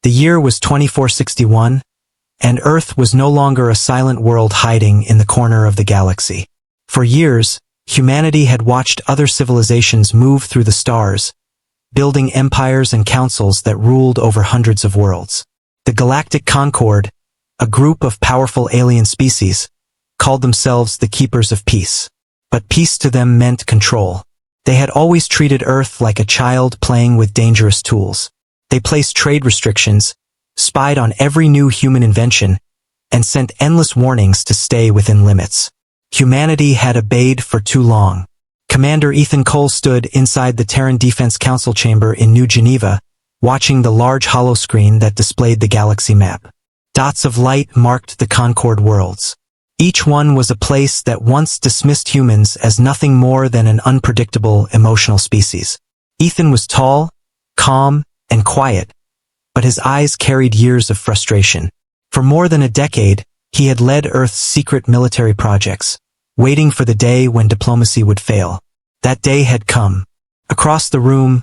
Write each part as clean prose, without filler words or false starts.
The year was 2461, and Earth was no longer a silent world hiding in the corner of the galaxy. For years, humanity had watched other civilizations move through the stars, building empires and councils that ruled over hundreds of worlds. The Galactic Concord, a group of powerful alien species, called themselves the Keepers of Peace. But peace to them meant control. They had always treated Earth like a child playing with dangerous tools. They placed trade restrictions, spied on every new human invention, and sent endless warnings to stay within limits. Humanity had obeyed for too long. Commander Ethan Cole stood inside the Terran Defense Council chamber in New Geneva, watching the large holoscreen that displayed the galaxy map. Dots of light marked the Concord worlds. Each one was a place that once dismissed humans as nothing more than an unpredictable, emotional species. Ethan was tall, calm, and quiet, but his eyes carried years of frustration. For more than a decade, he had led Earth's secret military projects, waiting for the day when diplomacy would fail. That day had come. Across the room,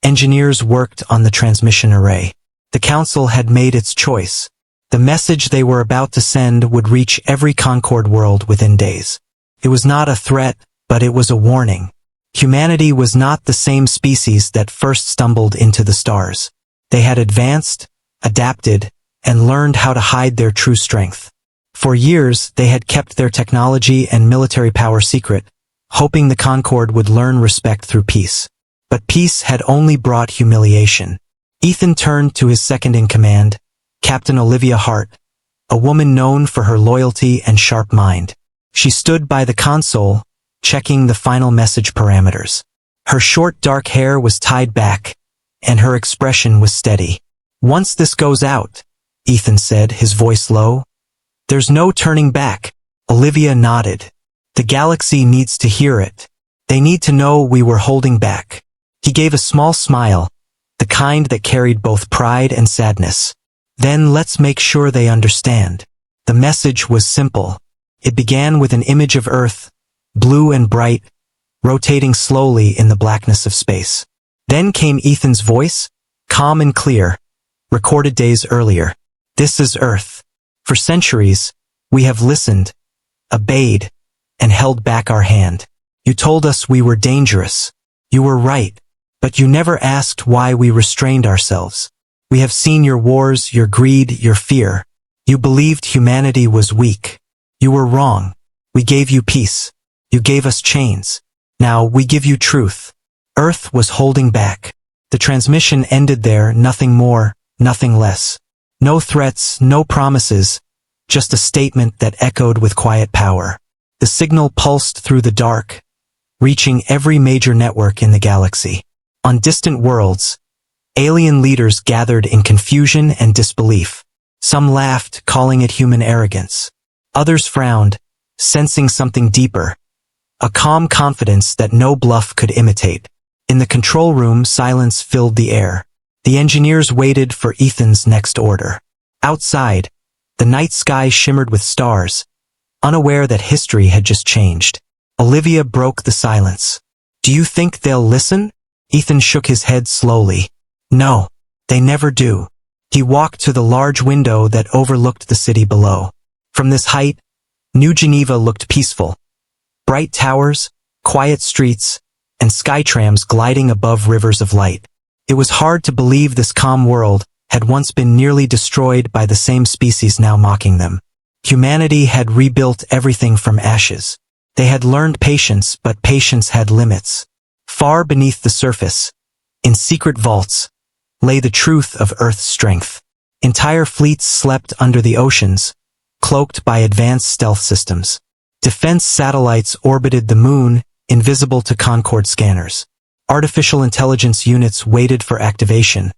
engineers worked on the transmission array. The Council had made its choice. The message they were about to send would reach every Concord world within days. It was not a threat, but it was a warning. Humanity was not the same species that first stumbled into the stars. They had advanced, adapted, and learned how to hide their true strength. For years, they had kept their technology and military power secret, hoping the Concord would learn respect through peace. But peace had only brought humiliation. Ethan turned to his second-in-command, Captain Olivia Hart, a woman known for her loyalty and sharp mind. She stood by the console, checking the final message parameters. Her short dark hair was tied back, and her expression was steady. "Once this goes out," Ethan said, his voice low, "there's no turning back." Olivia nodded. "The galaxy needs to hear it. They need to know we were holding back." He gave a small smile, the kind that carried both pride and sadness. "Then let's make sure they understand." The message was simple. It began with an image of Earth, blue and bright, rotating slowly in the blackness of space. Then came Ethan's voice, calm and clear, recorded days earlier. "This is Earth. For centuries, we have listened, obeyed, and held back our hand. You told us we were dangerous. You were right, but you never asked why we restrained ourselves. We have seen your wars, your greed, your fear. You believed humanity was weak. You were wrong. We gave you peace. You gave us chains. Now we give you truth." Earth was holding back. The transmission ended there, nothing more, nothing less. No threats, no promises, just a statement that echoed with quiet power. The signal pulsed through the dark, reaching every major network in the galaxy. On distant worlds, alien leaders gathered in confusion and disbelief. Some laughed, calling it human arrogance. Others frowned, sensing something deeper, a calm confidence that no bluff could imitate. In the control room, silence filled the air. The engineers waited for Ethan's next order. Outside, the night sky shimmered with stars, unaware that history had just changed. Olivia broke the silence. "Do you think they'll listen?" Ethan shook his head slowly. "No, they never do." He walked to the large window that overlooked the city below. From this height, New Geneva looked peaceful. Bright towers, quiet streets, and skytrams gliding above rivers of light. It was hard to believe this calm world had once been nearly destroyed by the same species now mocking them. Humanity had rebuilt everything from ashes. They had learned patience, but patience had limits. Far beneath the surface, in secret vaults, lay the truth of Earth's strength. Entire fleets slept under the oceans, cloaked by advanced stealth systems. Defense satellites orbited the moon, invisible to Concord scanners. Artificial intelligence units waited for activation,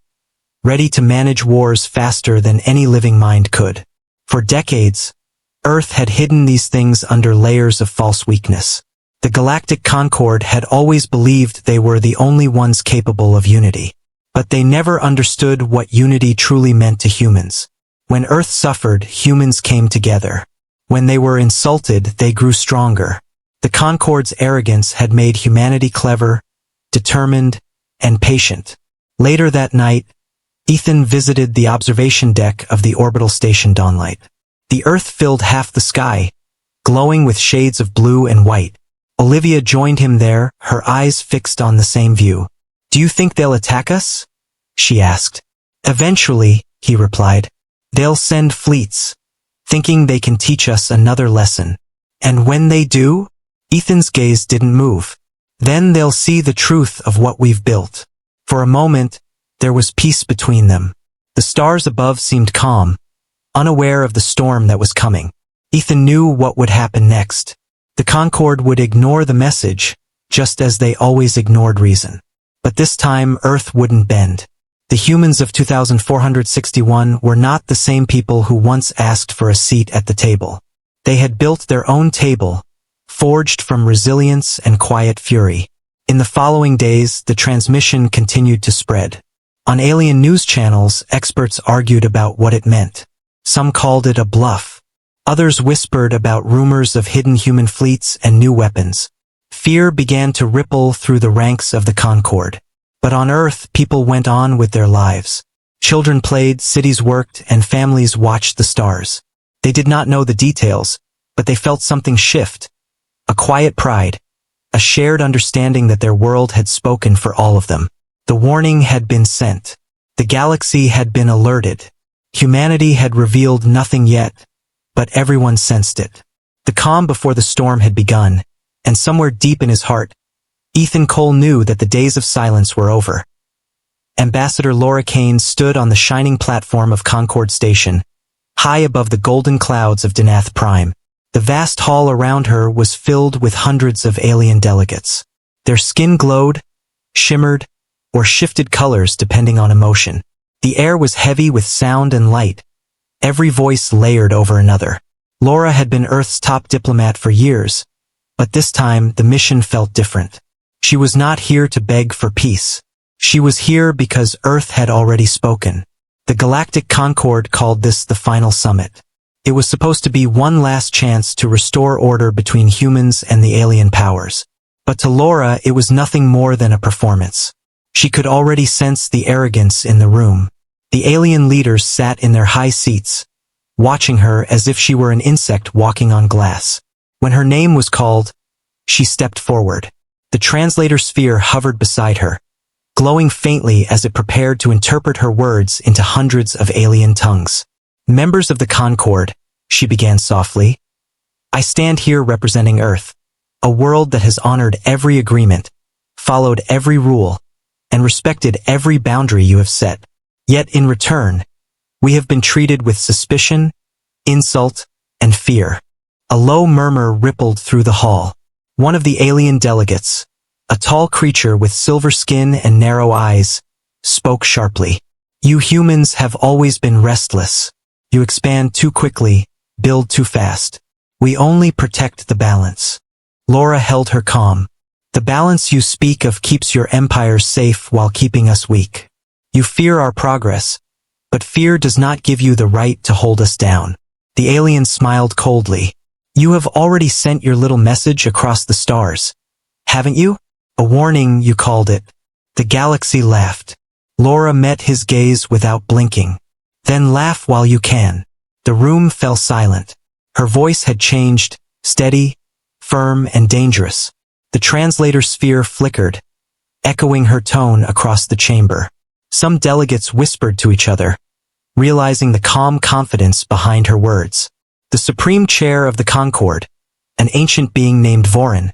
ready to manage wars faster than any living mind could. For decades, Earth had hidden these things under layers of false weakness. The Galactic Concord had always believed they were the only ones capable of unity. But they never understood what unity truly meant to humans. When Earth suffered, humans came together. When they were insulted, they grew stronger. The Concord's arrogance had made humanity clever, determined, and patient. Later that night, Ethan visited the observation deck of the orbital station Dawnlight. The Earth filled half the sky, glowing with shades of blue and white. Olivia joined him there, her eyes fixed on the same view. "Do you think they'll attack us?" she asked. "Eventually," he replied. "They'll send fleets, thinking they can teach us another lesson. And when they do?" Ethan's gaze didn't move. "Then they'll see the truth of what we've built." For a moment, there was peace between them. The stars above seemed calm, unaware of the storm that was coming. Ethan knew what would happen next. The Concord would ignore the message, just as they always ignored reason. But this time, Earth wouldn't bend. The humans of 2461 were not the same people who once asked for a seat at the table. They had built their own table, forged from resilience and quiet fury. In the following days, the transmission continued to spread. On alien news channels, experts argued about what it meant. Some called it a bluff. Others whispered about rumors of hidden human fleets and new weapons. Fear began to ripple through the ranks of the Concord. But on Earth, people went on with their lives. Children played, cities worked, and families watched the stars. They did not know the details, but they felt something shift. A quiet pride. A shared understanding that their world had spoken for all of them. The warning had been sent. The galaxy had been alerted. Humanity had revealed nothing yet, but everyone sensed it. The calm before the storm had begun, and somewhere deep in his heart, Ethan Cole knew that the days of silence were over. Ambassador Laura Kane stood on the shining platform of Concord Station, high above the golden clouds of Denath Prime. The vast hall around her was filled with hundreds of alien delegates. Their skin glowed, shimmered, or shifted colors depending on emotion. The air was heavy with sound and light, every voice layered over another. Laura had been Earth's top diplomat for years, but this time the mission felt different. She was not here to beg for peace. She was here because Earth had already spoken. The Galactic Concord called this the final summit. It was supposed to be one last chance to restore order between humans and the alien powers. But to Laura, it was nothing more than a performance. She could already sense the arrogance in the room. The alien leaders sat in their high seats, watching her as if she were an insect walking on glass. When her name was called, she stepped forward. The translator sphere hovered beside her, glowing faintly as it prepared to interpret her words into hundreds of alien tongues. "Members of the Concord," she began softly, "I stand here representing Earth, a world that has honored every agreement, followed every rule, and respected every boundary you have set. Yet in return, we have been treated with suspicion, insult, and fear." A low murmur rippled through the hall. One of the alien delegates, a tall creature with silver skin and narrow eyes, spoke sharply. "You humans have always been restless. You expand too quickly, build too fast. We only protect the balance." Laura held her calm. "The balance you speak of keeps your empires safe while keeping us weak. You fear our progress, but fear does not give you the right to hold us down." The alien smiled coldly. "You have already sent your little message across the stars, haven't you? A warning, you called it." The galaxy laughed. Laura met his gaze without blinking. "Then laugh while you can." The room fell silent. Her voice had changed, steady, firm, and dangerous. The translator sphere flickered, echoing her tone across the chamber. Some delegates whispered to each other, realizing the calm confidence behind her words. The supreme chair of the Concord, an ancient being named Vorin,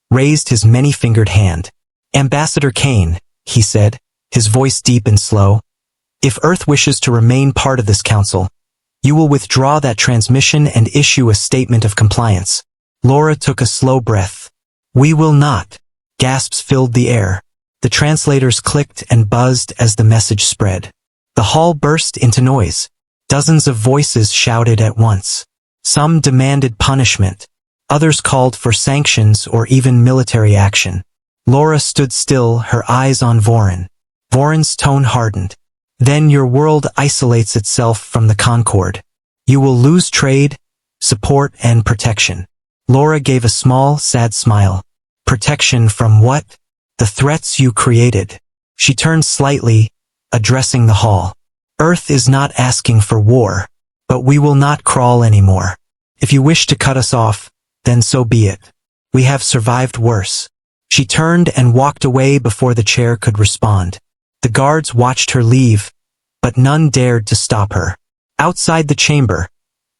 raised his many-fingered hand. "Ambassador Kane," he said, his voice deep and slow, "if Earth wishes to remain part of this council, you will withdraw that transmission and issue a statement of compliance." Laura took a slow breath. "We will not." Gasps filled the air. The translators clicked and buzzed as the message spread. The hall burst into noise. Dozens of voices shouted at once. Some demanded punishment. Others called for sanctions or even military action. Laura stood still, her eyes on Vorin. Vorin's tone hardened. "Then your world isolates itself from the Concord. You will lose trade, support, and protection." Laura gave a small, sad smile. "Protection from what?" "The threats you created." She turned slightly, addressing the hall. Earth is not asking for war, but we will not crawl anymore. If you wish to cut us off, then so be it. We have survived worse." She turned and walked away before the chair could respond. The guards watched her leave, but none dared to stop her. Outside the chamber,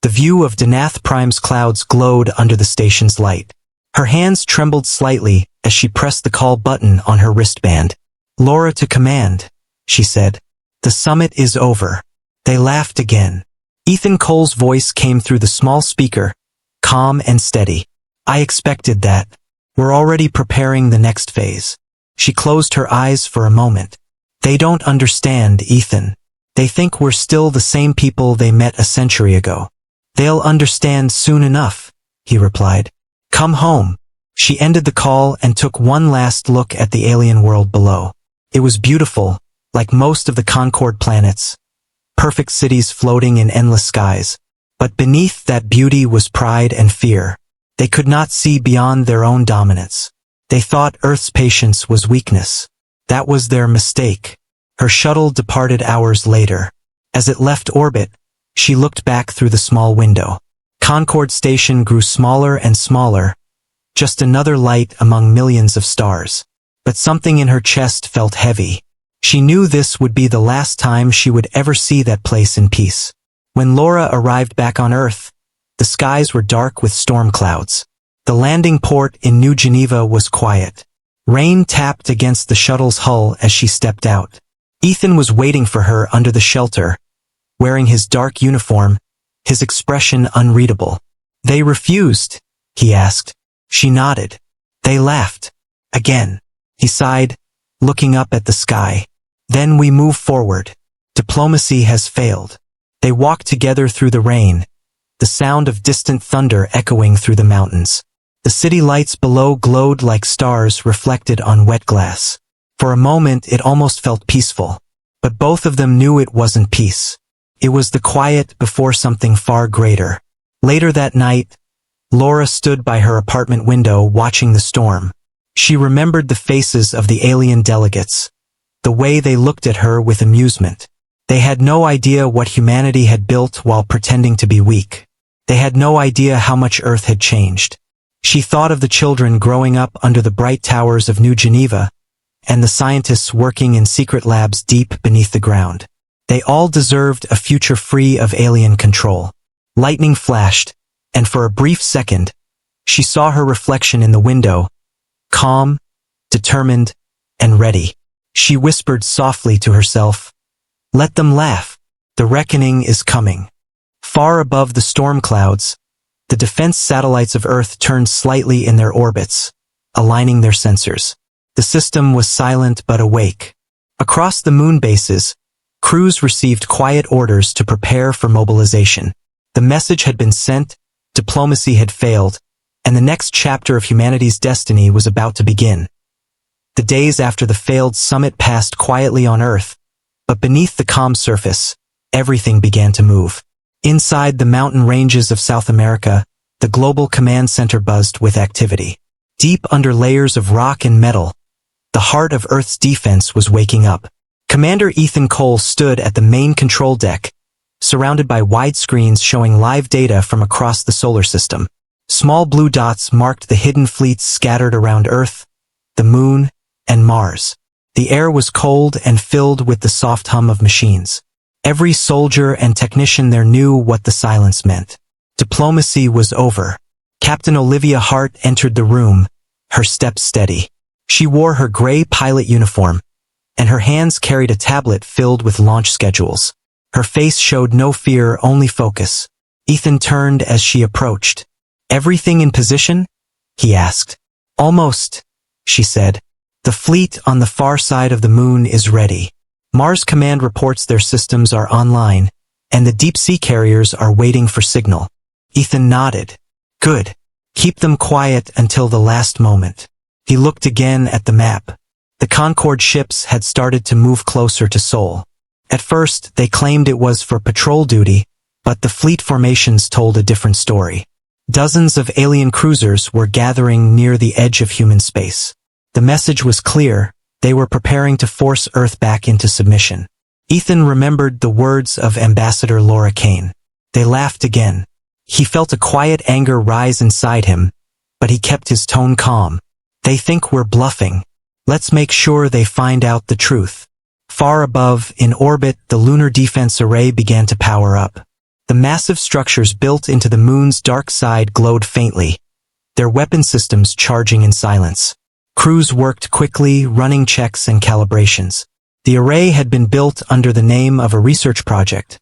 the view of Danath Prime's clouds glowed under the station's light. Her hands trembled slightly as she pressed the call button on her wristband. "Laura to command," she said. "The summit is over." They laughed again. Ethan Cole's voice came through the small speaker, calm and steady. "I expected that. We're already preparing the next phase." She closed her eyes for a moment. "They don't understand, Ethan. They think we're still the same people they met a century ago." "They'll understand soon enough," he replied. "Come home." She ended the call and took one last look at the alien world below. It was beautiful, like most of the Concord planets. Perfect cities floating in endless skies. But beneath that beauty was pride and fear. They could not see beyond their own dominance. They thought Earth's patience was weakness. That was their mistake. Her shuttle departed hours later. As it left orbit, she looked back through the small window. Concord Station grew smaller and smaller, just another light among millions of stars. But something in her chest felt heavy. She knew this would be the last time she would ever see that place in peace. When Laura arrived back on Earth, the skies were dark with storm clouds. The landing port in New Geneva was quiet. Rain tapped against the shuttle's hull as she stepped out. Ethan was waiting for her under the shelter, wearing his dark uniform, his expression unreadable. "They refused?" he asked. She nodded. "They laughed." Again. He sighed, looking up at the sky. "Then we move forward. Diplomacy has failed." They walked together through the rain, the sound of distant thunder echoing through the mountains. The city lights below glowed like stars reflected on wet glass. For a moment it almost felt peaceful. But both of them knew it wasn't peace. It was the quiet before something far greater. Later that night, Laura stood by her apartment window watching the storm. She remembered the faces of the alien delegates, the way they looked at her with amusement. They had no idea what humanity had built while pretending to be weak. They had no idea how much Earth had changed. She thought of the children growing up under the bright towers of New Geneva, and the scientists working in secret labs deep beneath the ground. They all deserved a future free of alien control. Lightning flashed, and for a brief second, she saw her reflection in the window, calm, determined, and ready. She whispered softly to herself, "Let them laugh. The reckoning is coming." Far above the storm clouds, the defense satellites of Earth turned slightly in their orbits, aligning their sensors. The system was silent but awake. Across the moon bases, crews received quiet orders to prepare for mobilization. The message had been sent, diplomacy had failed, and the next chapter of humanity's destiny was about to begin. The days after the failed summit passed quietly on Earth, but beneath the calm surface, everything began to move. Inside the mountain ranges of South America, the global command center buzzed with activity. Deep under layers of rock and metal, the heart of Earth's defense was waking up. Commander Ethan Cole stood at the main control deck, surrounded by wide screens showing live data from across the solar system. Small blue dots marked the hidden fleets scattered around Earth, the Moon, and Mars. The air was cold and filled with the soft hum of machines. Every soldier and technician there knew what the silence meant. Diplomacy was over. Captain Olivia Hart entered the room, her steps steady. She wore her gray pilot uniform, and her hands carried a tablet filled with launch schedules. Her face showed no fear, only focus. Ethan turned as she approached. "Everything in position?" he asked. "Almost," she said. "The fleet on the far side of the moon is ready. Mars Command reports their systems are online, and the deep-sea carriers are waiting for signal." Ethan nodded. "Good. Keep them quiet until the last moment." He looked again at the map. The Concord ships had started to move closer to Seoul. At first, they claimed it was for patrol duty, but the fleet formations told a different story. Dozens of alien cruisers were gathering near the edge of human space. The message was clear: they were preparing to force Earth back into submission. Ethan remembered the words of Ambassador Laura Kane. They laughed again. He felt a quiet anger rise inside him, but he kept his tone calm. They think we're bluffing. Let's make sure they find out the truth. Far above, in orbit, the lunar defense array began to power up. The massive structures built into the moon's dark side glowed faintly, their weapon systems charging in silence. Crews worked quickly, running checks and calibrations. The array had been built under the name of a research project,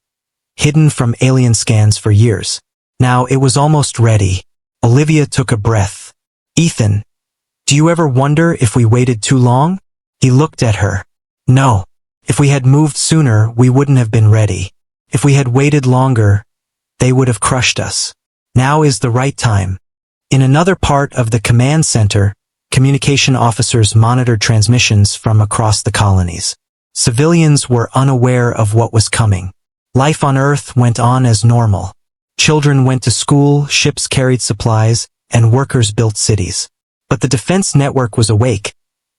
hidden from alien scans for years. Now it was almost ready. Olivia took a breath. Ethan, do you ever wonder if we waited too long? He looked at her. No. If we had moved sooner, we wouldn't have been ready. If we had waited longer, they would have crushed us. Now is the right time. In another part of the command center, communication officers monitored transmissions from across the colonies. Civilians were unaware of what was coming. Life on Earth went on as normal. Children went to school, ships carried supplies, and workers built cities. But the defense network was awake,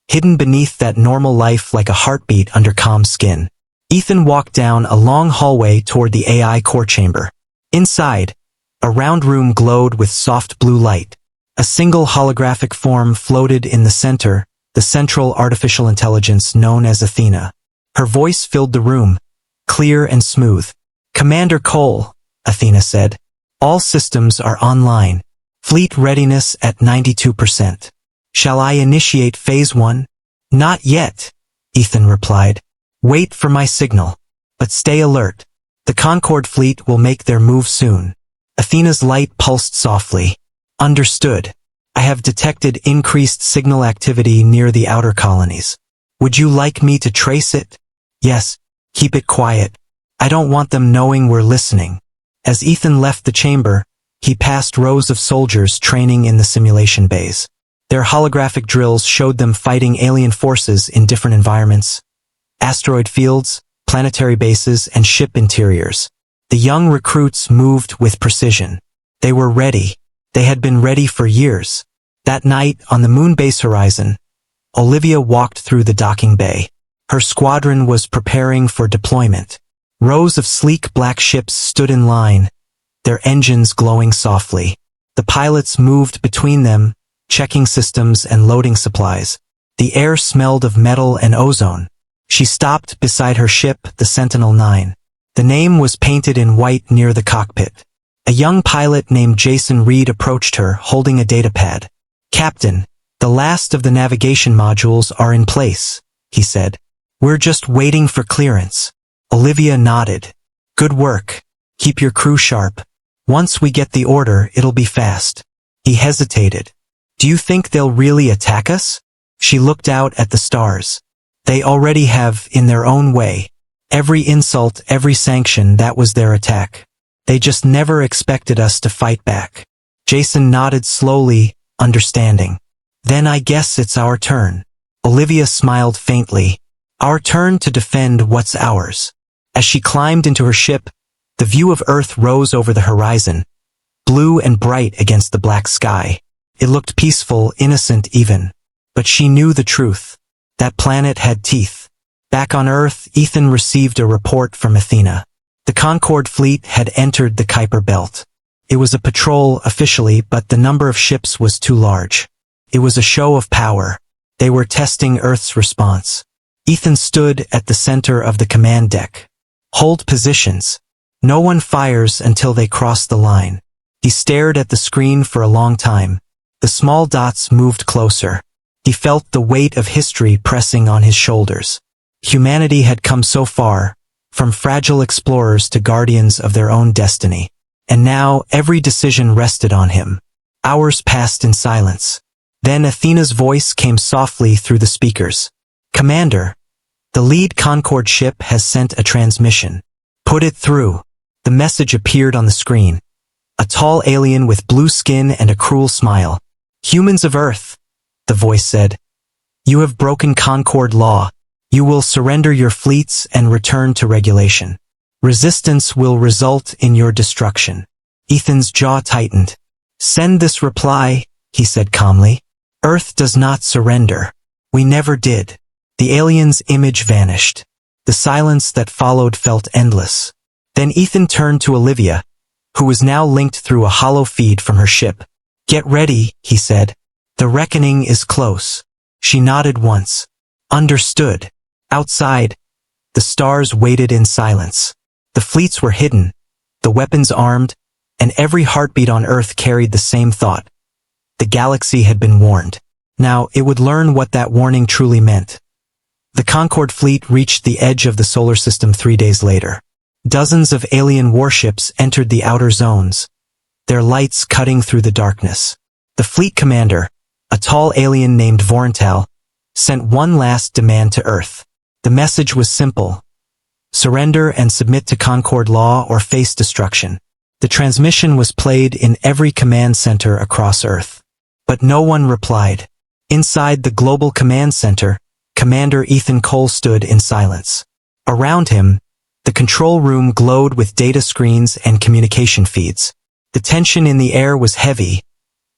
hidden beneath that normal life like a heartbeat under calm skin. Ethan walked down a long hallway toward the AI core chamber. Inside, a round room glowed with soft blue light. A single holographic form floated in the center, the central artificial intelligence known as Athena. Her voice filled the room, clear and smooth. Commander Cole, Athena said. All systems are online. Fleet readiness at 92%. Shall I initiate Phase 1? Not yet, Ethan replied. Wait for my signal. But stay alert. The Concord fleet will make their move soon. Athena's light pulsed softly. Understood. I have detected increased signal activity near the outer colonies. Would you like me to trace it? Yes. Keep it quiet. I don't want them knowing we're listening. As Ethan left the chamber, he passed rows of soldiers training in the simulation bays. Their holographic drills showed them fighting alien forces in different environments. Asteroid fields, planetary bases, and ship interiors. The young recruits moved with precision. They were ready. They had been ready for years. That night, on the moon base horizon, Olivia walked through the docking bay. Her squadron was preparing for deployment. Rows of sleek black ships stood in line, their engines glowing softly. The pilots moved between them, checking systems and loading supplies. The air smelled of metal and ozone. She stopped beside her ship, the Sentinel-9. The name was painted in white near the cockpit. A young pilot named Jason Reed approached her, holding a datapad. Captain, the last of the navigation modules are in place, he said. We're just waiting for clearance. Olivia nodded. Good work. Keep your crew sharp. Once we get the order, it'll be fast. He hesitated. Do you think they'll really attack us? She looked out at the stars. They already have, in their own way. Every insult, every sanction, that was their attack. They just never expected us to fight back. Jason nodded slowly, understanding. Then I guess it's our turn. Olivia smiled faintly. Our turn to defend what's ours. As she climbed into her ship, the view of Earth rose over the horizon, blue and bright against the black sky. It looked peaceful, innocent even. But she knew the truth. That planet had teeth. Back on Earth, Ethan received a report from Athena. The Concord fleet had entered the Kuiper Belt. It was a patrol officially, but the number of ships was too large. It was a show of power. They were testing Earth's response. Ethan stood at the center of the command deck. Hold positions. No one fires until they cross the line. He stared at the screen for a long time. The small dots moved closer. He felt the weight of history pressing on his shoulders. Humanity had come so far, from fragile explorers to guardians of their own destiny. And now every decision rested on him. Hours passed in silence. Then Athena's voice came softly through the speakers. Commander, the lead Concord ship has sent a transmission. Put it through. The message appeared on the screen. A tall alien with blue skin and a cruel smile. Humans of Earth, the voice said. You have broken Concord law. You will surrender your fleets and return to regulation. Resistance will result in your destruction. Ethan's jaw tightened. Send this reply, he said calmly. Earth does not surrender. We never did. The alien's image vanished. The silence that followed felt endless. Then Ethan turned to Olivia, who was now linked through a hollow feed from her ship. "Get ready," he said. "The reckoning is close." She nodded once. "Understood." Outside, the stars waited in silence. The fleets were hidden, the weapons armed, and every heartbeat on Earth carried the same thought. The galaxy had been warned. Now it would learn what that warning truly meant. The Concord fleet reached the edge of the solar system 3 days later. Dozens of alien warships entered the outer zones, their lights cutting through the darkness. The fleet commander, a tall alien named Vorental, sent one last demand to Earth. The message was simple: surrender and submit to Concord law or face destruction. The transmission was played in every command center across Earth. But no one replied. Inside the global command center, Commander Ethan Cole stood in silence. Around him, the control room glowed with data screens and communication feeds. The tension in the air was heavy,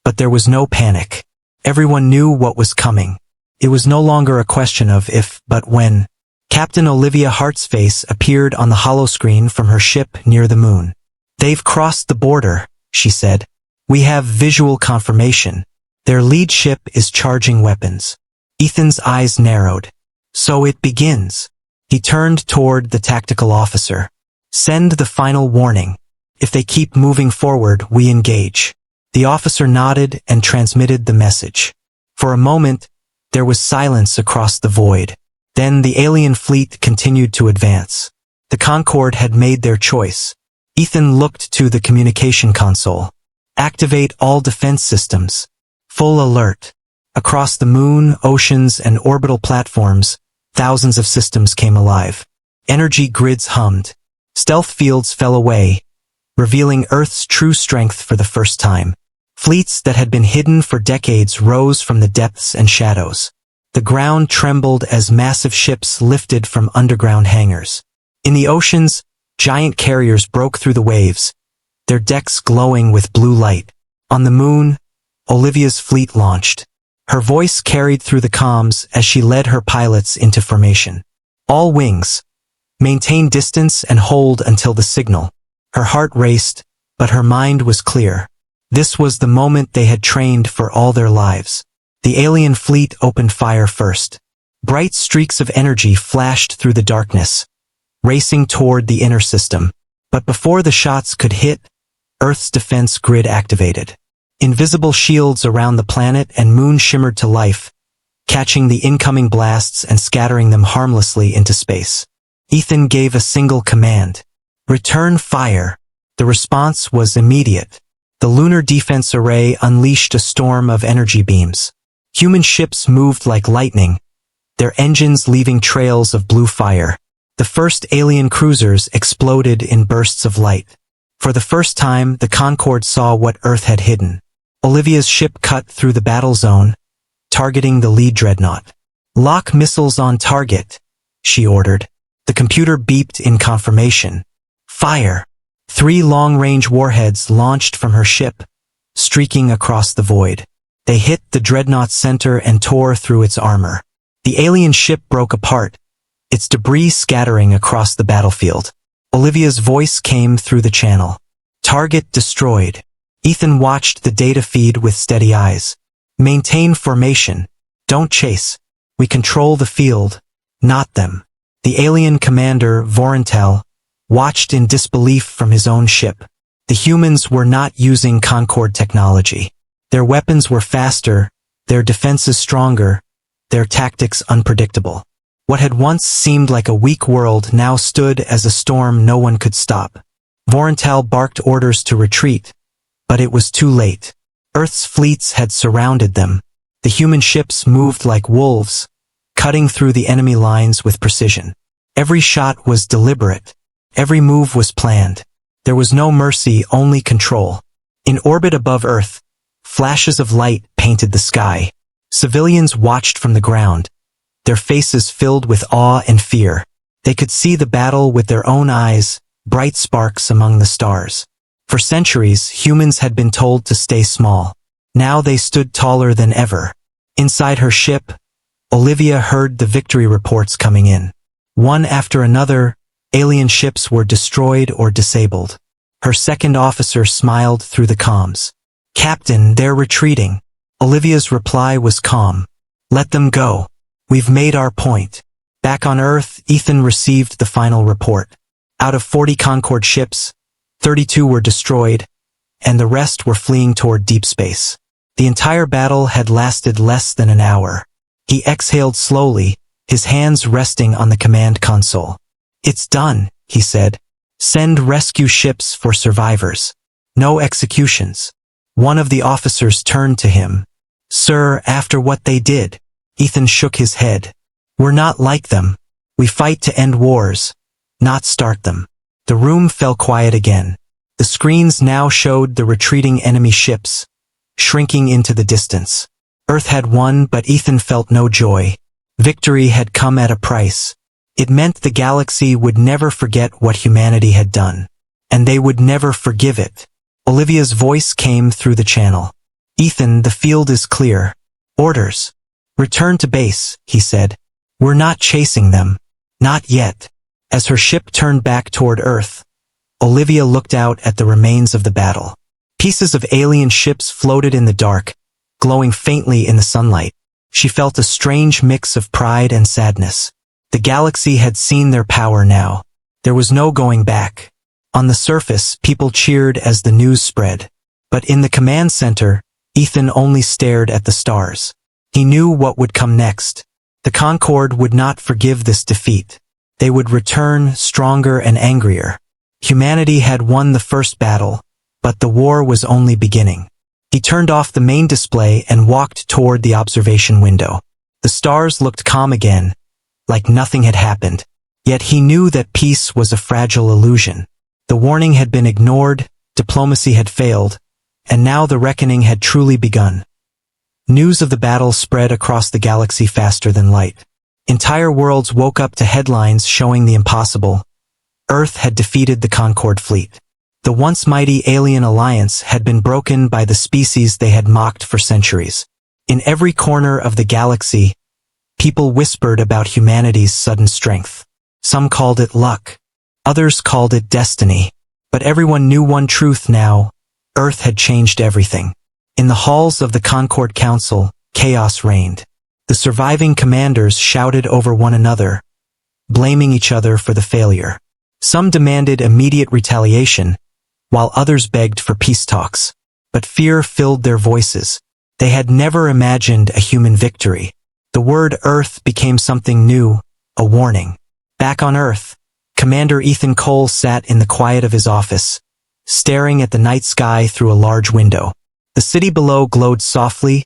but there was no panic. Everyone knew what was coming. It was no longer a question of if, but when. Captain Olivia Hart's face appeared on the holoscreen from her ship near the moon. "They've crossed the border," she said. "We have visual confirmation. Their lead ship is charging weapons." Ethan's eyes narrowed. "So it begins." He turned toward the tactical officer. "Send the final warning. If they keep moving forward, we engage." The officer nodded and transmitted the message. For a moment, there was silence across the void. Then the alien fleet continued to advance. The Concord had made their choice. Ethan looked to the communication console. "Activate all defense systems. Full alert." Across the moon, oceans, and orbital platforms, thousands of systems came alive. Energy grids hummed. Stealth fields fell away, revealing Earth's true strength for the first time. Fleets that had been hidden for decades rose from the depths and shadows. The ground trembled as massive ships lifted from underground hangars. In the oceans, giant carriers broke through the waves, their decks glowing with blue light. On the moon, Olivia's fleet launched. Her voice carried through the comms as she led her pilots into formation. "All wings. Maintain distance and hold until the signal." Her heart raced, but her mind was clear. This was the moment they had trained for all their lives. The alien fleet opened fire first. Bright streaks of energy flashed through the darkness, racing toward the inner system. But before the shots could hit, Earth's defense grid activated. Invisible shields around the planet and moon shimmered to life, catching the incoming blasts and scattering them harmlessly into space. Ethan gave a single command: return fire. The response was immediate. The lunar defense array unleashed a storm of energy beams. Human ships moved like lightning, their engines leaving trails of blue fire. The first alien cruisers exploded in bursts of light. For the first time, the Concord saw what Earth had hidden. Olivia's ship cut through the battle zone, targeting the lead dreadnought. "Lock missiles on target," she ordered. The computer beeped in confirmation. "Fire." 3 long-range warheads launched from her ship, streaking across the void. They hit the dreadnought's center and tore through its armor. The alien ship broke apart, its debris scattering across the battlefield. Olivia's voice came through the channel. "Target destroyed." Ethan watched the data feed with steady eyes. "Maintain formation. Don't chase. We control the field, not them." The alien commander, Vorental, watched in disbelief from his own ship. The humans were not using Concord technology. Their weapons were faster, their defenses stronger, their tactics unpredictable. What had once seemed like a weak world now stood as a storm no one could stop. Vorental barked orders to retreat, but it was too late. Earth's fleets had surrounded them. The human ships moved like wolves, cutting through the enemy lines with precision. Every shot was deliberate. Every move was planned. There was no mercy, only control. In orbit above Earth, flashes of light painted the sky. Civilians watched from the ground, their faces filled with awe and fear. They could see the battle with their own eyes, bright sparks among the stars. For centuries, humans had been told to stay small. Now they stood taller than ever. Inside her ship, Olivia heard the victory reports coming in. One after another, alien ships were destroyed or disabled. Her second officer smiled through the comms. "Captain, they're retreating." Olivia's reply was calm. "Let them go. We've made our point." Back on Earth, Ethan received the final report. Out of 40 Concord ships, 32 were destroyed, and the rest were fleeing toward deep space. The entire battle had lasted less than an hour. He exhaled slowly, his hands resting on the command console. "It's done," he said. "Send rescue ships for survivors. No executions." One of the officers turned to him. "Sir, after what they did." Ethan shook his head. "We're not like them. We fight to end wars, not start them." The room fell quiet again. The screens now showed the retreating enemy ships, shrinking into the distance. Earth had won, but Ethan felt no joy. Victory had come at a price. It meant the galaxy would never forget what humanity had done. And they would never forgive it. Olivia's voice came through the channel. "Ethan, the field is clear. Orders. Return to base," he said. "We're not chasing them. Not yet." As her ship turned back toward Earth, Olivia looked out at the remains of the battle. Pieces of alien ships floated in the dark, glowing faintly in the sunlight. She felt a strange mix of pride and sadness. The galaxy had seen their power now. There was no going back. On the surface, people cheered as the news spread. But in the command center, Ethan only stared at the stars. He knew what would come next. The Concord would not forgive this defeat. They would return stronger and angrier. Humanity had won the first battle, but the war was only beginning. He turned off the main display and walked toward the observation window. The stars looked calm again, like nothing had happened. Yet he knew that peace was a fragile illusion. The warning had been ignored, diplomacy had failed, and now the reckoning had truly begun. News of the battle spread across the galaxy faster than light. Entire worlds woke up to headlines showing the impossible. Earth had defeated the Concord fleet. The once mighty alien alliance had been broken by the species they had mocked for centuries. In every corner of the galaxy, people whispered about humanity's sudden strength. Some called it luck. Others called it destiny. But everyone knew one truth now: Earth had changed everything. In the halls of the Concord Council, chaos reigned. The surviving commanders shouted over one another, blaming each other for the failure. Some demanded immediate retaliation, while others begged for peace talks. But fear filled their voices. They had never imagined a human victory. The word Earth became something new, a warning. Back on Earth, Commander Ethan Cole sat in the quiet of his office, staring at the night sky through a large window. The city below glowed softly,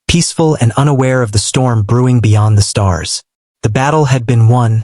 peaceful and unaware of the storm brewing beyond the stars. The battle had been won,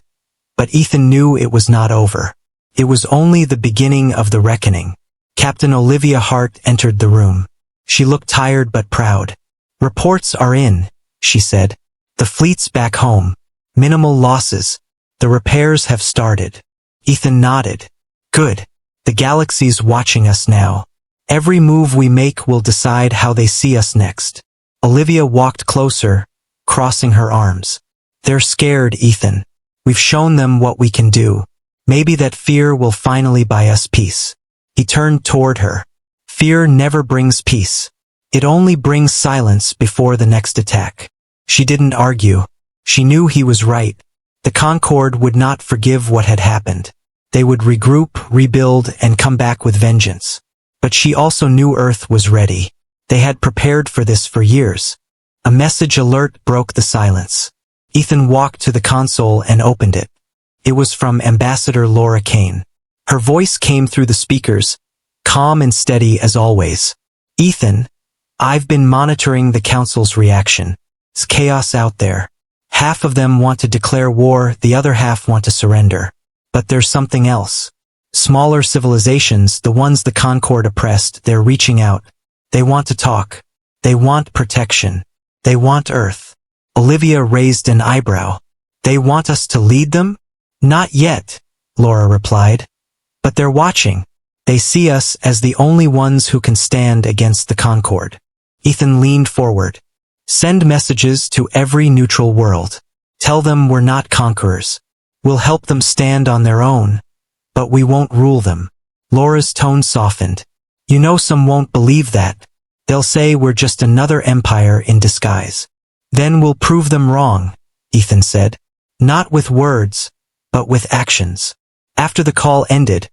but Ethan knew it was not over. It was only the beginning of the reckoning. Captain Olivia Hart entered the room. She looked tired but proud. "Reports are in," she said. "The fleet's back home. Minimal losses. The repairs have started." Ethan nodded. "Good. The galaxy's watching us now. Every move we make will decide how they see us next." Olivia walked closer, crossing her arms. "They're scared, Ethan. We've shown them what we can do. Maybe that fear will finally buy us peace." He turned toward her. "Fear never brings peace. It only brings silence before the next attack." She didn't argue. She knew he was right. The Concord would not forgive what had happened. They would regroup, rebuild, and come back with vengeance. But she also knew Earth was ready. They had prepared for this for years. A message alert broke the silence. Ethan walked to the console and opened it. It was from Ambassador Laura Kane. Her voice came through the speakers, calm and steady as always. "Ethan, I've been monitoring the Council's reaction. It's chaos out there. Half of them want to declare war, the other half want to surrender. But there's something else. Smaller civilizations, the ones the Concord oppressed, they're reaching out. They want to talk. They want protection. They want Earth." Olivia raised an eyebrow. "They want us to lead them?" "Not yet," Laura replied. "But they're watching. They see us as the only ones who can stand against the Concord." Ethan leaned forward. "Send messages to every neutral world. Tell them we're not conquerors. We'll help them stand on their own, but we won't rule them. Laura's tone softened. You know some won't believe that. They'll say we're just another empire in disguise. Then we'll prove them wrong, Ethan said. Not with words, but with actions. After the call ended,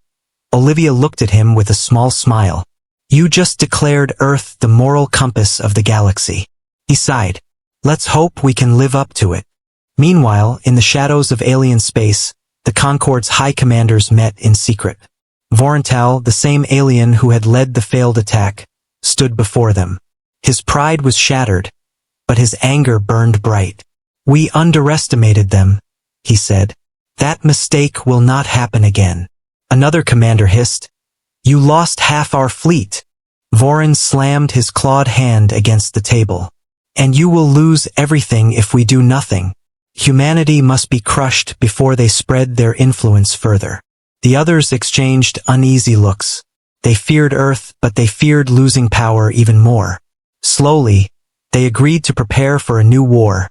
Olivia looked at him with a small smile. You just declared Earth the moral compass of the galaxy. He sighed. Let's hope we can live up to it. Meanwhile, in the shadows of alien space, the Concord's high commanders met in secret. Vorontal, the same alien who had led the failed attack, stood before them. His pride was shattered, but his anger burned bright. We underestimated them, he said. That mistake will not happen again. Another commander hissed. You lost half our fleet. Voron slammed his clawed hand against the table. And you will lose everything if we do nothing. Humanity must be crushed before they spread their influence further. The others exchanged uneasy looks. They feared Earth, but they feared losing power even more. Slowly, they agreed to prepare for a new war.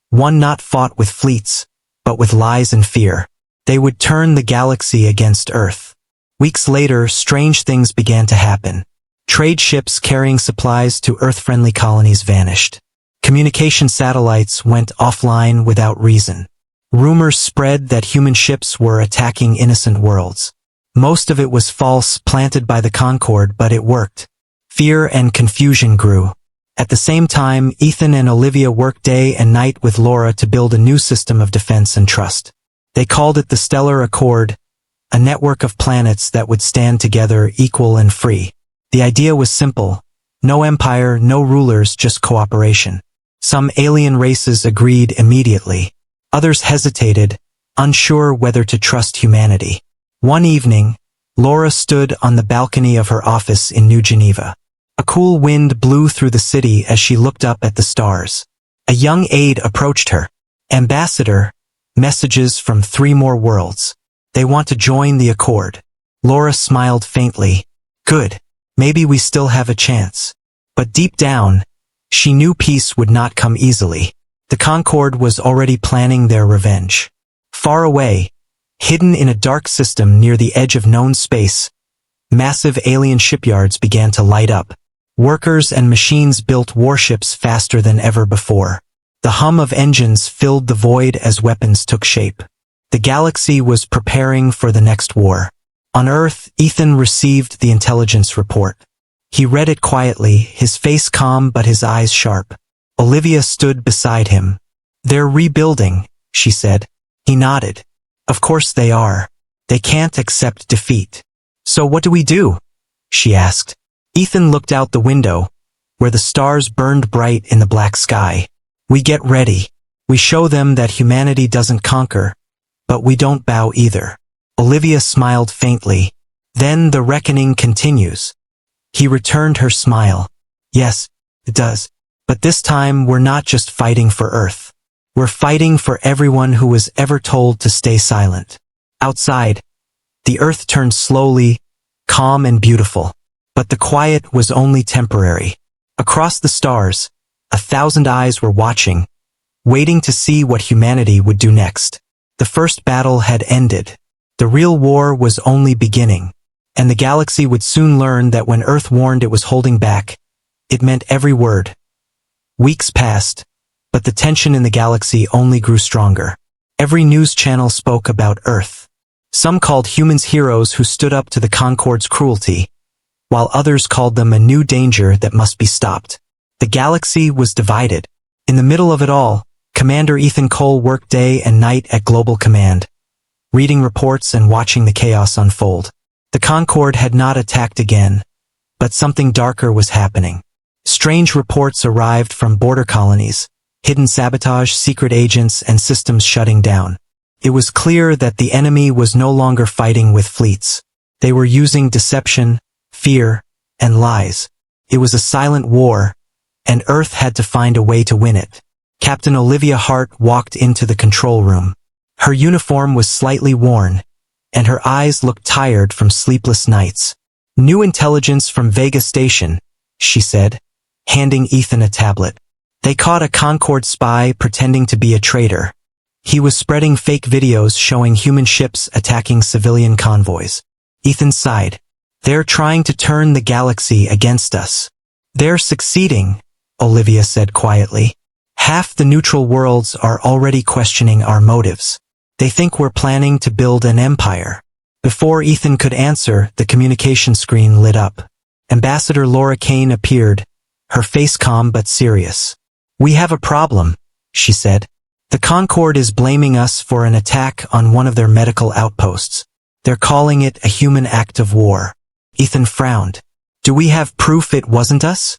One not fought with fleets, but with lies and fear. They would turn the galaxy against Earth. Weeks later, strange things began to happen. Trade ships carrying supplies to Earth-friendly colonies vanished. Communication satellites went offline without reason. Rumors spread that human ships were attacking innocent worlds. Most of it was false, planted by the Concord, but it worked. Fear and confusion grew. At the same time, Ethan and Olivia worked day and night with Laura to build a new system of defense and trust. They called it the Stellar Accord, a network of planets that would stand together equal and free. The idea was simple. No empire, no rulers, just cooperation. Some alien races agreed immediately. Others hesitated, unsure whether to trust humanity. One evening, Laura stood on the balcony of her office in New Geneva. A cool wind blew through the city as she looked up at the stars. A young aide approached her. Ambassador, messages from 3 more worlds. They want to join the Accord. Laura smiled faintly. Good. Maybe we still have a chance. But deep down, she knew peace would not come easily. The Concord was already planning their revenge. Far away, hidden in a dark system near the edge of known space, massive alien shipyards began to light up. Workers and machines built warships faster than ever before. The hum of engines filled the void as weapons took shape. The galaxy was preparing for the next war. On Earth, Ethan received the intelligence report. He read it quietly, his face calm but his eyes sharp. Olivia stood beside him. They're rebuilding, she said. He nodded. Of course they are. They can't accept defeat. So what do we do? She asked. Ethan looked out the window, where the stars burned bright in the black sky. We get ready. We show them that humanity doesn't conquer, but we don't bow either. Olivia smiled faintly. Then the reckoning continues. He returned her smile. Yes, it does. But this time we're not just fighting for Earth. We're fighting for everyone who was ever told to stay silent. Outside, the Earth turned slowly, calm and beautiful. But the quiet was only temporary. Across the stars, 1,000 eyes were watching, waiting to see what humanity would do next. The first battle had ended. The real war was only beginning. And the galaxy would soon learn that when Earth warned it was holding back, it meant every word. Weeks passed, but the tension in the galaxy only grew stronger. Every news channel spoke about Earth. Some called humans heroes who stood up to the Concord's cruelty, while others called them a new danger that must be stopped. The galaxy was divided. In the middle of it all, Commander Ethan Cole worked day and night at Global Command, reading reports and watching the chaos unfold. The Concord had not attacked again, but something darker was happening. Strange reports arrived from border colonies, hidden sabotage, secret agents, and systems shutting down. It was clear that the enemy was no longer fighting with fleets. They were using deception, fear, and lies. It was a silent war, and Earth had to find a way to win it. Captain Olivia Hart walked into the control room. Her uniform was slightly worn, and her eyes looked tired from sleepless nights. New intelligence from Vega Station, she said, handing Ethan a tablet. They caught a Concord spy pretending to be a traitor. He was spreading fake videos showing human ships attacking civilian convoys. Ethan sighed. They're trying to turn the galaxy against us. They're succeeding, Olivia said quietly. Half the neutral worlds are already questioning our motives. They think we're planning to build an empire. Before Ethan could answer, the communication screen lit up. Ambassador Laura Kane appeared, her face calm but serious. We have a problem, she said. The Concord is blaming us for an attack on one of their medical outposts. They're calling it a human act of war. Ethan frowned. Do we have proof it wasn't us?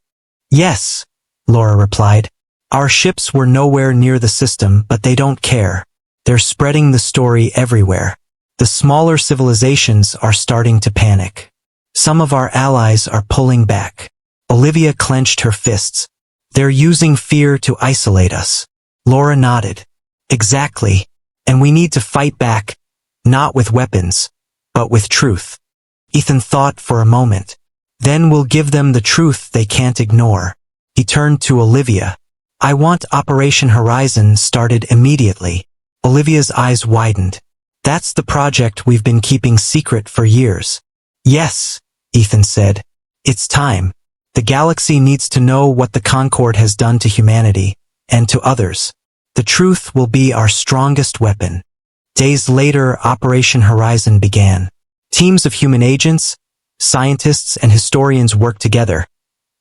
Yes, Laura replied. Our ships were nowhere near the system, but they don't care. They're spreading the story everywhere. The smaller civilizations are starting to panic. Some of our allies are pulling back. Olivia clenched her fists. They're using fear to isolate us. Laura nodded. Exactly. And we need to fight back, not with weapons, but with truth. Ethan thought for a moment. Then we'll give them the truth they can't ignore. He turned to Olivia. I want Operation Horizon started immediately. Olivia's eyes widened. That's the project we've been keeping secret for years. Yes, Ethan said. It's time. The galaxy needs to know what the Concord has done to humanity, and to others. The truth will be our strongest weapon. Days later, Operation Horizon began. Teams of human agents, scientists, and historians worked together,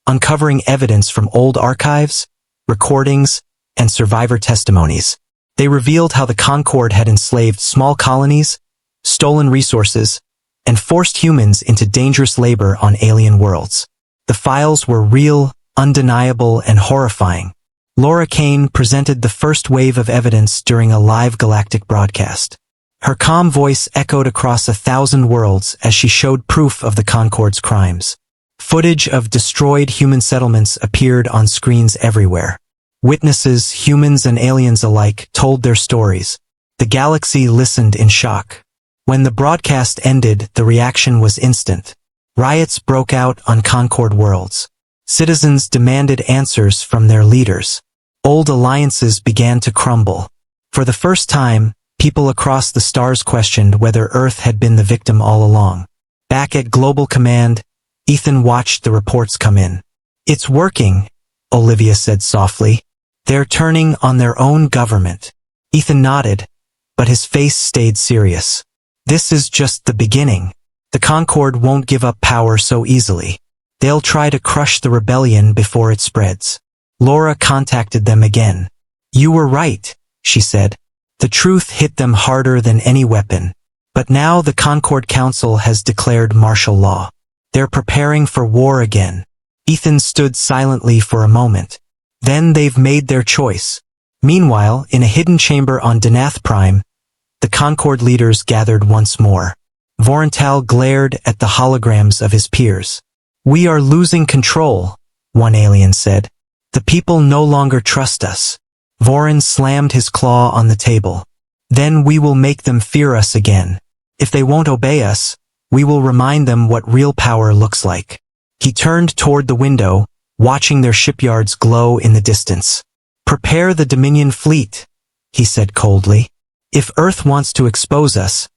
uncovering evidence from old archives, recordings, and survivor testimonies. They revealed how the Concord had enslaved small colonies, stolen resources, and forced humans into dangerous labor on alien worlds. The files were real, undeniable, and horrifying. Laura Kane presented the first wave of evidence during a live galactic broadcast. Her calm voice echoed across 1,000 worlds as she showed proof of the Concord's crimes. Footage of destroyed human settlements appeared on screens everywhere. Witnesses, humans and aliens alike, told their stories. The galaxy listened in shock. When the broadcast ended, the reaction was instant. Riots broke out on Concord worlds. Citizens demanded answers from their leaders. Old alliances began to crumble. For the first time, people across the stars questioned whether Earth had been the victim all along. Back at Global Command, Ethan watched the reports come in. It's working, Olivia said softly. They're turning on their own government. Ethan nodded, but his face stayed serious. This is just the beginning. The Concord won't give up power so easily. They'll try to crush the rebellion before it spreads. Laura contacted them again. You were right, she said. The truth hit them harder than any weapon. But now the Concord Council has declared martial law. They're preparing for war again. Ethan stood silently for a moment. Then they've made their choice. Meanwhile, in a hidden chamber on Danath Prime, the Concord leaders gathered once more. Vorental glared at the holograms of his peers. We are losing control, one alien said. The people no longer trust us. Voren slammed his claw on the table. Then we will make them fear us again. If they won't obey us, we will remind them what real power looks like. He turned toward the window, watching their shipyards glow in the distance. Prepare the Dominion fleet, he said coldly. If Earth wants to expose us,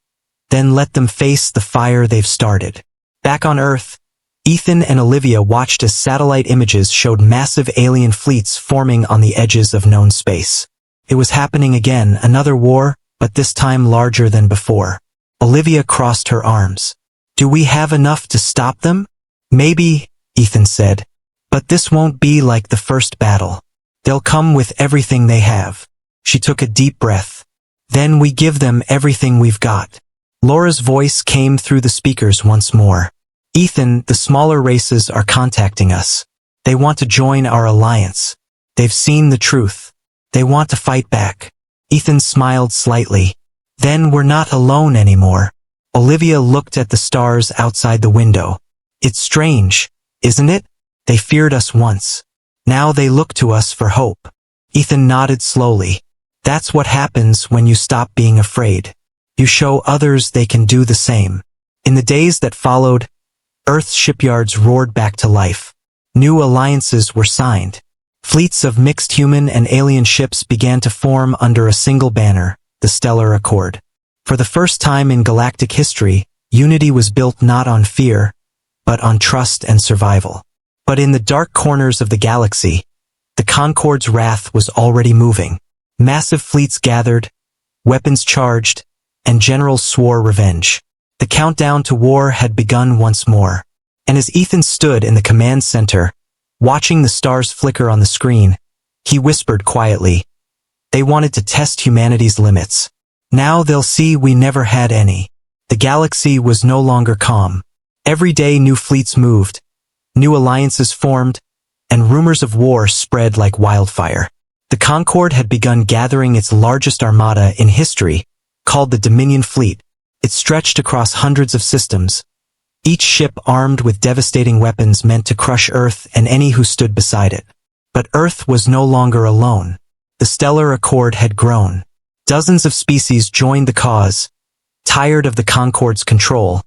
then let them face the fire they've started. Back on Earth, Ethan and Olivia watched as satellite images showed massive alien fleets forming on the edges of known space. It was happening again, another war, but this time larger than before. Olivia crossed her arms. Do we have enough to stop them? Maybe, Ethan said. But this won't be like the first battle. They'll come with everything they have. She took a deep breath. Then we give them everything we've got. Laura's voice came through the speakers once more. Ethan, the smaller races are contacting us. They want to join our alliance. They've seen the truth. They want to fight back. Ethan smiled slightly. Then we're not alone anymore. Olivia looked at the stars outside the window. It's strange, isn't it? They feared us once. Now they look to us for hope. Ethan nodded slowly. That's what happens when you stop being afraid. You show others they can do the same. In the days that followed, Earth's shipyards roared back to life. New alliances were signed. Fleets of mixed human and alien ships began to form under a single banner, the Stellar Accord. For the first time in galactic history, unity was built not on fear, but on trust and survival. But in the dark corners of the galaxy, the Concord's wrath was already moving. Massive fleets gathered, weapons charged, and generals swore revenge. The countdown to war had begun once more. And as Ethan stood in the command center, watching the stars flicker on the screen, he whispered quietly, "They wanted to test humanity's limits. Now they'll see we never had any." The galaxy was no longer calm. Every day new fleets moved, new alliances formed, and rumors of war spread like wildfire. The Concorde had begun gathering its largest armada in history, called the Dominion Fleet. It stretched across hundreds of systems, each ship armed with devastating weapons meant to crush Earth and any who stood beside it. But Earth was no longer alone. The Stellar Accord had grown. Dozens of species joined the cause, tired of the Concorde's control,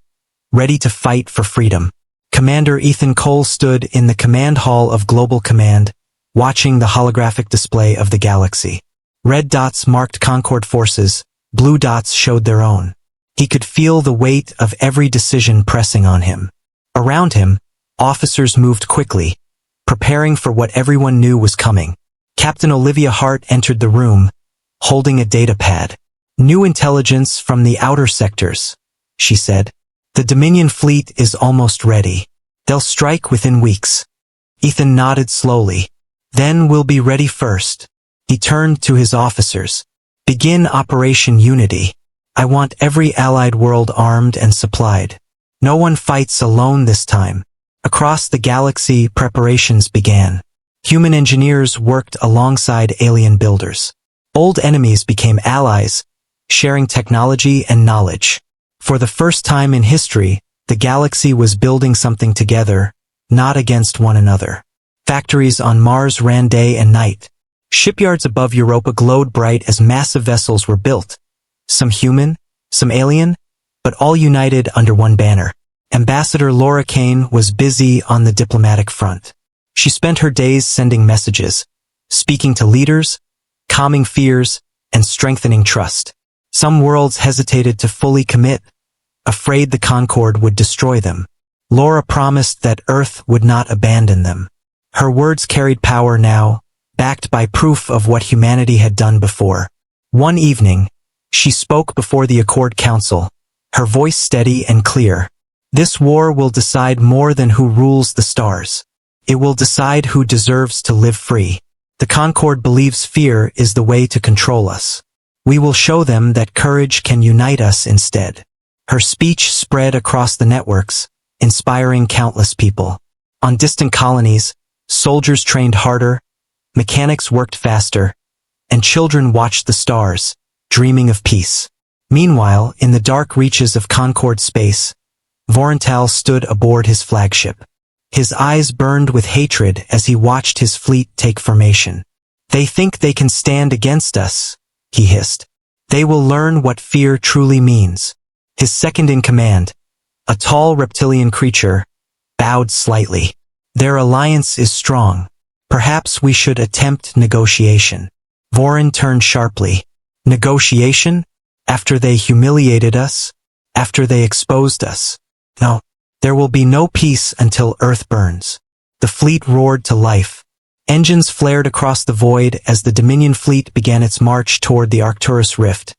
ready to fight for freedom. Commander Ethan Cole stood in the command hall of Global Command, watching the holographic display of the galaxy. Red dots marked Concorde forces, blue dots showed their own. He could feel the weight of every decision pressing on him. Around him, officers moved quickly, preparing for what everyone knew was coming. Captain Olivia Hart entered the room, holding a data pad. "New intelligence from the outer sectors," she said. "The Dominion fleet is almost ready. They'll strike within weeks." Ethan nodded slowly. "Then we'll be ready first." He turned to his officers. "Begin Operation Unity. I want every allied world armed and supplied. No one fights alone this time." Across the galaxy, preparations began. Human engineers worked alongside alien builders. Old enemies became allies, sharing technology and knowledge. For the first time in history, the galaxy was building something together, not against one another. Factories on Mars ran day and night. Shipyards above Europa glowed bright as massive vessels were built. Some human, some alien, but all united under one banner. Ambassador Laura Kane was busy on the diplomatic front. She spent her days sending messages, speaking to leaders, calming fears, and strengthening trust. Some worlds hesitated to fully commit, afraid the Concorde would destroy them. Laura promised that Earth would not abandon them. Her words carried power now, backed by proof of what humanity had done before. One evening, she spoke before the Accord Council, her voice steady and clear. "This war will decide more than who rules the stars. It will decide who deserves to live free. The Concorde believes fear is the way to control us. We will show them that courage can unite us instead." Her speech spread across the networks, inspiring countless people. On distant colonies, soldiers trained harder, mechanics worked faster, and children watched the stars, dreaming of peace. Meanwhile, in the dark reaches of Concorde space, Vorental stood aboard his flagship. His eyes burned with hatred as he watched his fleet take formation. "They think they can stand against us," he hissed. "They will learn what fear truly means." His second-in-command, a tall reptilian creature, bowed slightly. "Their alliance is strong. Perhaps we should attempt negotiation." Voren turned sharply. "Negotiation? After they humiliated us? After they exposed us? No. There will be no peace until Earth burns." The fleet roared to life. Engines flared across the void as the Dominion fleet began its march toward the Arcturus Rift,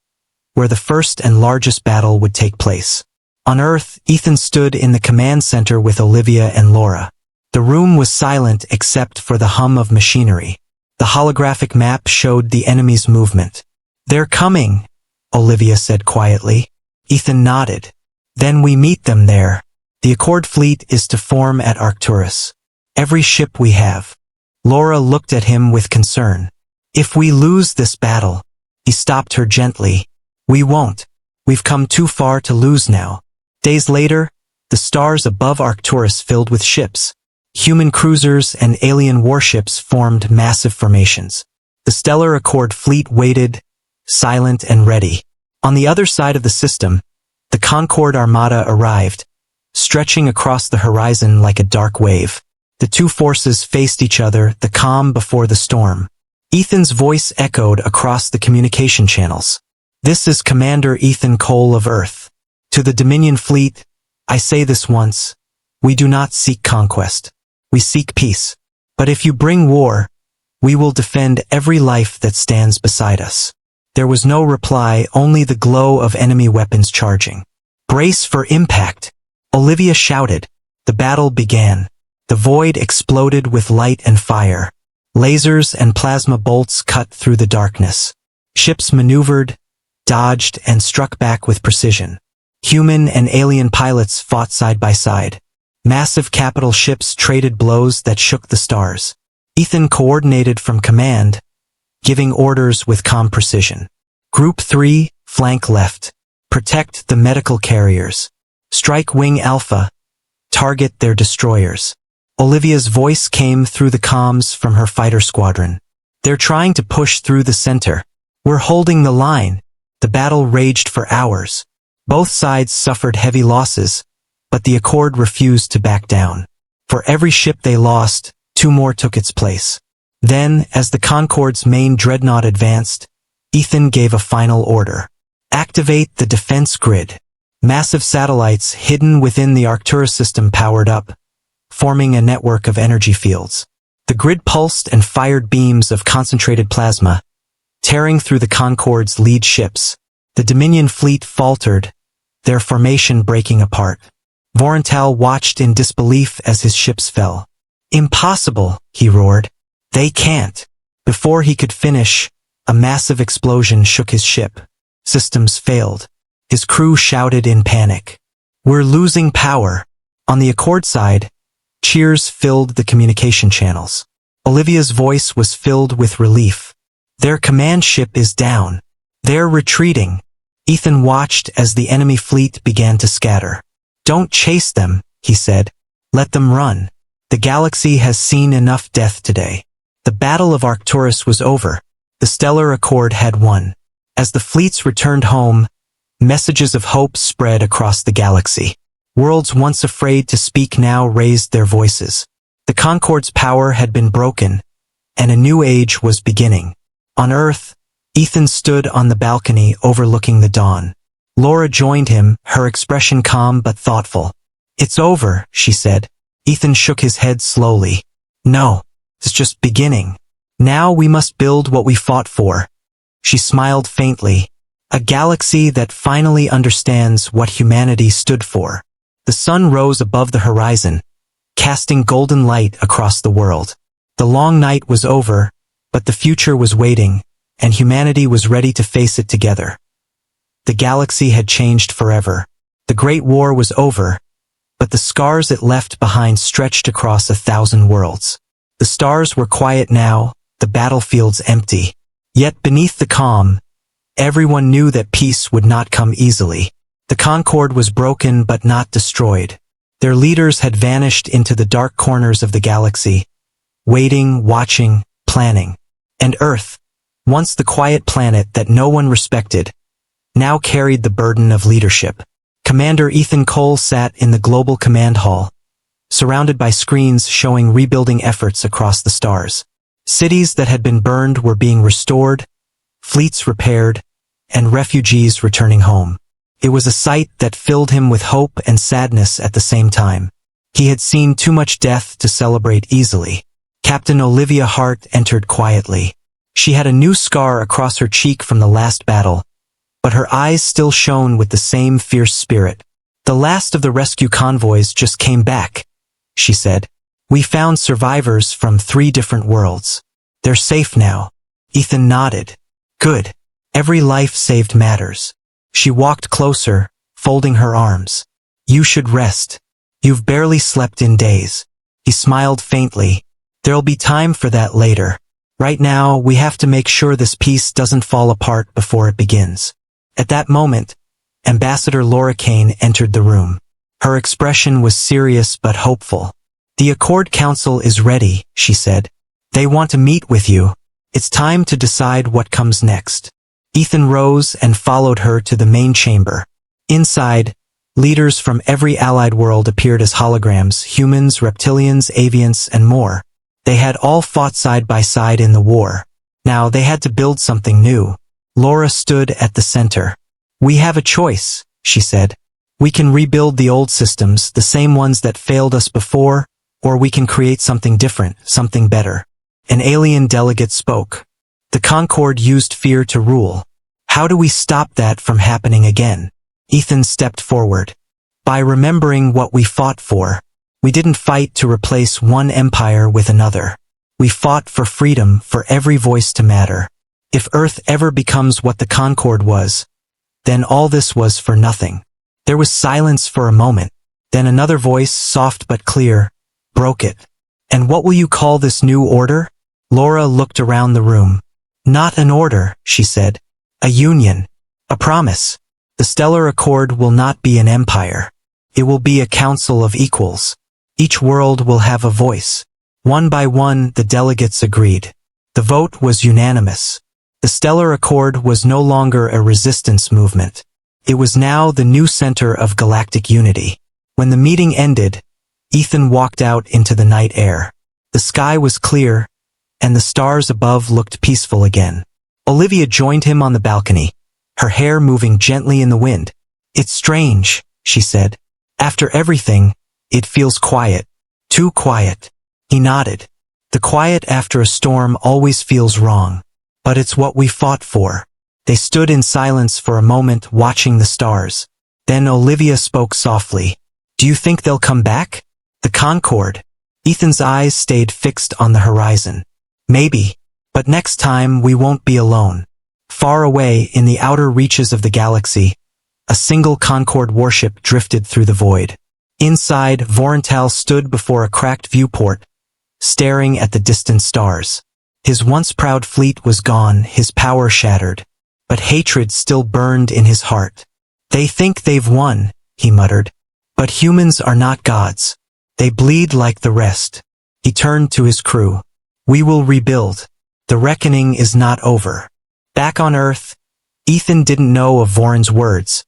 where the first and largest battle would take place. On Earth, Ethan stood in the command center with Olivia and Laura. The room was silent except for the hum of machinery. The holographic map showed the enemy's movement. "They're coming," Olivia said quietly. Ethan nodded. "Then we meet them there. The Accord fleet is to form at Arcturus. Every ship we have." Laura looked at him with concern. "If we lose this battle," he stopped her gently. "We won't. We've come too far to lose now." Days later, the stars above Arcturus filled with ships. Human cruisers and alien warships formed massive formations. The Stellar Accord fleet waited, silent and ready. On the other side of the system, the Concorde Armada arrived, stretching across the horizon like a dark wave. The two forces faced each other, the calm before the storm. Ethan's voice echoed across the communication channels. This is Commander Ethan Cole of Earth. To the Dominion fleet, I say this once. We do not seek conquest. We seek peace. But if you bring war, we will defend every life that stands beside us. There was no reply, only the glow of enemy weapons charging. Brace for impact, Olivia shouted. The battle began. The void exploded with light and fire. Lasers and plasma bolts cut through the darkness. Ships maneuvered, dodged, and struck back with precision. Human and alien pilots fought side by side. Massive capital ships traded blows that shook the stars. Ethan coordinated from command, giving orders with calm precision. Group 3, flank left. Protect the medical carriers. Strike Wing Alpha. Target their destroyers. Olivia's voice came through the comms from her fighter squadron. They're trying to push through the center. We're holding the line. The battle raged for hours. Both sides suffered heavy losses, but the Accord refused to back down. For every ship they lost, 2 more took its place. Then, as the Concord's main dreadnought advanced, Ethan gave a final order. Activate the defense grid. Massive satellites hidden within the Arcturus system powered up, forming a network of energy fields. The grid pulsed and fired beams of concentrated plasma, tearing through the Concord's lead ships. The Dominion fleet faltered, their formation breaking apart. Vorental watched in disbelief as his ships fell. Impossible, he roared. They can't. Before he could finish, a massive explosion shook his ship. Systems failed. His crew shouted in panic. We're losing power. On the Accord side, cheers filled the communication channels. Olivia's voice was filled with relief. Their command ship is down. They're retreating. Ethan watched as the enemy fleet began to scatter. Don't chase them, he said. Let them run. The galaxy has seen enough death today. The Battle of Arcturus was over. The Stellar Accord had won. As the fleets returned home, messages of hope spread across the galaxy. Worlds once afraid to speak now raised their voices. The Concord's power had been broken, and a new age was beginning. On Earth, Ethan stood on the balcony overlooking the dawn. Laura joined him, her expression calm but thoughtful. It's over, she said. Ethan shook his head slowly. No, it's just beginning. Now we must build what we fought for. She smiled faintly. A galaxy that finally understands what humanity stood for. The sun rose above the horizon, casting golden light across the world. The long night was over, but the future was waiting, and humanity was ready to face it together. The galaxy had changed forever. The Great War was over, but the scars it left behind stretched across 1,000 worlds. The stars were quiet now, the battlefields empty. Yet beneath the calm, everyone knew that peace would not come easily. The Concord was broken but not destroyed. Their leaders had vanished into the dark corners of the galaxy, waiting, watching, planning. And Earth, once the quiet planet that no one respected, now carried the burden of leadership. Commander Ethan Cole sat in the Global Command Hall, surrounded by screens showing rebuilding efforts across the stars. Cities that had been burned were being restored, fleets repaired, and refugees returning home. It was a sight that filled him with hope and sadness at the same time. He had seen too much death to celebrate easily. Captain Olivia Hart entered quietly. She had a new scar across her cheek from the last battle, but her eyes still shone with the same fierce spirit. The last of the rescue convoys just came back, she said. We found survivors from 3 different worlds. They're safe now. Ethan nodded. Good. Every life saved matters. She walked closer, folding her arms. You should rest. You've barely slept in days. He smiled faintly. There'll be time for that later. Right now, we have to make sure this peace doesn't fall apart before it begins. At that moment, Ambassador Laura Kane entered the room. Her expression was serious but hopeful. The Accord Council is ready, she said. They want to meet with you. It's time to decide what comes next. Ethan rose and followed her to the main chamber. Inside, leaders from every allied world appeared as holograms, humans, reptilians, avians, and more. They had all fought side by side in the war. Now they had to build something new. Laura stood at the center. "We have a choice," she said. "We can rebuild the old systems, the same ones that failed us before, or we can create something different, something better." An alien delegate spoke. "The Concord used fear to rule. How do we stop that from happening again?" Ethan stepped forward. "By remembering what we fought for. We didn't fight to replace one empire with another. We fought for freedom, for every voice to matter. If Earth ever becomes what the Concord was, then all this was for nothing." There was silence for a moment. Then another voice, soft but clear, broke it. "And what will you call this new order?" Laura looked around the room. "Not an order," she said. "A union. A promise. The Stellar Accord will not be an empire. It will be a council of equals. Each world will have a voice." One by one, the delegates agreed. The vote was unanimous. The Stellar Accord was no longer a resistance movement. It was now the new center of galactic unity. When the meeting ended, Ethan walked out into the night air. The sky was clear, and the stars above looked peaceful again. Olivia joined him on the balcony, her hair moving gently in the wind. "It's strange," she said. "After everything, it feels quiet. Too quiet." He nodded. "The quiet after a storm always feels wrong. But it's what we fought for." They stood in silence for a moment, watching the stars. Then Olivia spoke softly. "Do you think they'll come back? The Concord?" Ethan's eyes stayed fixed on the horizon. "Maybe. But next time we won't be alone." Far away, in the outer reaches of the galaxy, a single Concord warship drifted through the void. Inside, Vorental stood before a cracked viewport, staring at the distant stars. His once proud fleet was gone, his power shattered, but hatred still burned in his heart. "They think they've won," he muttered. "But humans are not gods. They bleed like the rest." He turned to his crew. "We will rebuild. The reckoning is not over." Back on Earth, Ethan didn't know of Voren's words,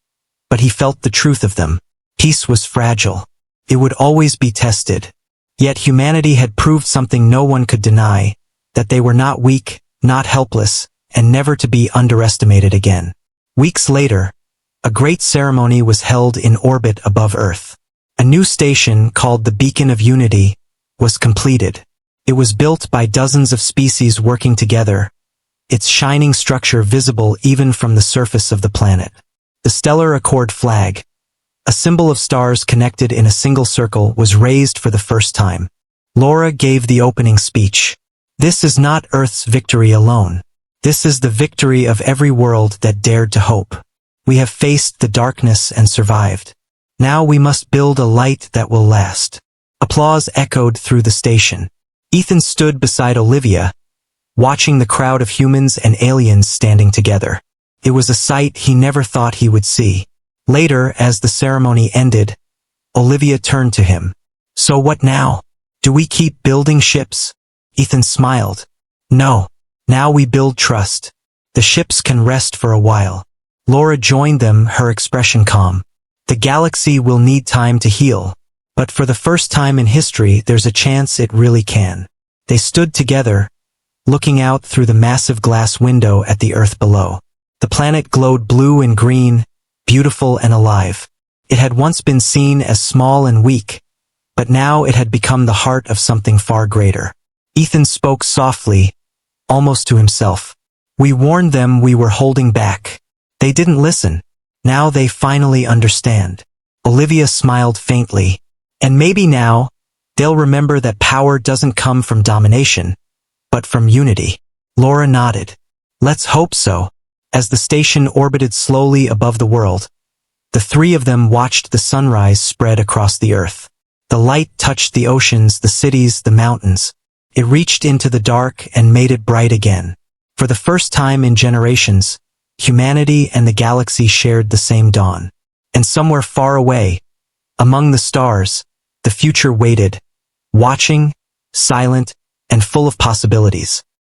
but he felt the truth of them. Peace was fragile. It would always be tested. Yet humanity had proved something no one could deny, that they were not weak, not helpless, and never to be underestimated again. Weeks later, a great ceremony was held in orbit above Earth. A new station, called the Beacon of Unity, was completed. It was built by dozens of species working together, its shining structure visible even from the surface of the planet. The Stellar Accord flag, a symbol of stars connected in a single circle, was raised for the first time. Laura gave the opening speech. "This is not Earth's victory alone. This is the victory of every world that dared to hope. We have faced the darkness and survived. Now we must build a light that will last." Applause echoed through the station. Ethan stood beside Olivia, watching the crowd of humans and aliens standing together. It was a sight he never thought he would see. Later, as the ceremony ended, Olivia turned to him. "So what now? Do we keep building ships?" Ethan smiled. "No. Now we build trust. The ships can rest for a while." Laura joined them, her expression calm. "The galaxy will need time to heal. But for the first time in history, there's a chance it really can." They stood together, looking out through the massive glass window at the Earth below. The planet glowed blue and green, beautiful and alive. It had once been seen as small and weak, but now it had become the heart of something far greater. Ethan spoke softly, almost to himself. "We warned them we were holding back. They didn't listen. Now they finally understand." Olivia smiled faintly. "And maybe now, they'll remember that power doesn't come from domination, but from unity." Laura nodded. "Let's hope so." As the station orbited slowly above the world, the three of them watched the sunrise spread across the Earth. The light touched the oceans, the cities, the mountains. It reached into the dark and made it bright again. For the first time in generations, humanity and the galaxy shared the same dawn. And somewhere far away, among the stars, the future waited, watching, silent, and full of possibilities.